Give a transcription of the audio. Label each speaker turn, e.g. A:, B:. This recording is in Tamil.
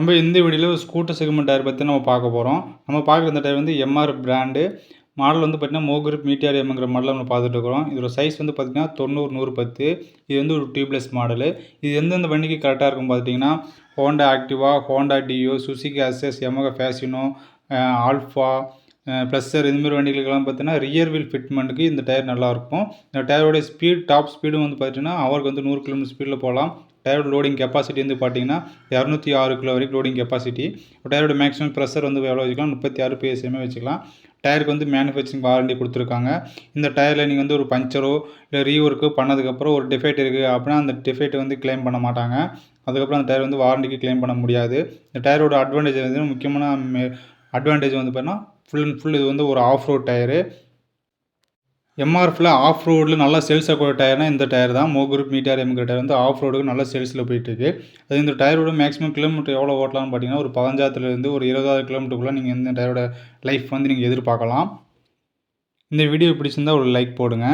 A: நம்ம இந்த வீடியோவில் ஸ்கூட்டர் செக்மெண்ட் டயர் பற்றி நம்ம பார்க்க போகிறோம். நம்ம பார்க்குற இந்த டயர் வந்து எம்ஆர் பிராண்டு. மாடல் வந்து பார்த்தீங்கன்னா மோக்ரிப் மீட்டிஆர் எம்ங்கிற மாடலில் நம்ம பார்த்துட்டு இருக்கிறோம். இதோட சைஸ் வந்து பார்த்தீங்கன்னா 90/110. இது வந்து ஒரு டியூப்லெஸ் மாடலு. இது எந்தெந்த வண்டிக்கு கரெக்டாக இருக்கும் பார்த்தீங்கன்னா Honda Activa, Honda deo, Suzuki access, Yamaha Fascino, alpha, Pleasure இதுமாரி வண்டிகளுக்கெல்லாம் பார்த்தீங்கன்னா ரியர் வீல் ஃபிட்மெண்ட்டுக்கு இந்த டயர் நல்லாயிருக்கும். இந்த டயரோட டாப் ஸ்பீடும் வந்து பார்த்தீங்கன்னா அவருக்கு வந்து 100 km ஸ்பீடில் போகலாம். டயரோட லோடிங் கெப்பாசிட்டி வந்து பார்த்தீங்கன்னா 206 கிலோ வரைக்கும் லோடிங் கெப்பாசிட்டி. டயரோட மேக்ஸிமம் ப்ரெஷர் வந்து எவ்வளோ வச்சுக்கலாம், 36 PSI வச்சுக்கலாம். டயருக்கு வந்து மேனுஃபேக்சரிங் வாரண்டி கொடுத்துருக்காங்க. இந்த டயரில் நீங்கள் வந்து ஒரு பஞ்சரோ இல்லை ரீஒர்க்கோ பண்ணதுக்கப்புறம் ஒரு டிஃபெக்ட் இருக்குது அப்படின்னா அந்த டிஃபெக்ட் வந்து கிளைம் பண்ண மாட்டாங்க. அதுக்கப்புறம் அந்த டயர் வந்து வாரண்டிக்கு கிளைம் பண்ண முடியாது. இந்த டயரோட அட்வான்டேஜ் வந்து முக்கியமான அட்வான்டேஜ் வந்து பார்த்தீங்கன்னா ஃபுல் அண்ட் ஃபுல் இது வந்து ஒரு ஆஃப் ரோட் டயரு. எம்ஆர்எஃப்ல ஆஃப் ரோடில் நல்லா சேல்ஸ் ஆகக்கூடிய டயர்னா இந்த டயர் தான். மோக்ரிப் மீட்டிஆர் எம்ங்கிற டயர் வந்து ஆஃப் ரோடுக்கு நல்லா சேல்ஸில் போயிட்டுருக்கு. அது இந்த டயரோட மேக்ஸிமம் கிலோமீட்டர் எவ்வளோ ஓட்டலாம்னு பார்த்தீங்கன்னா ஒரு 15,000 ஒரு 20,000 கிலோமீட்டருக்குள்ளே நீங்கள் இந்த டயரோட லைஃப் வந்து நீங்கள் எதிர்பார்க்கலாம். இந்த வீடியோ பிடிச்சிருந்தால் ஒரு லைக் போடுங்க.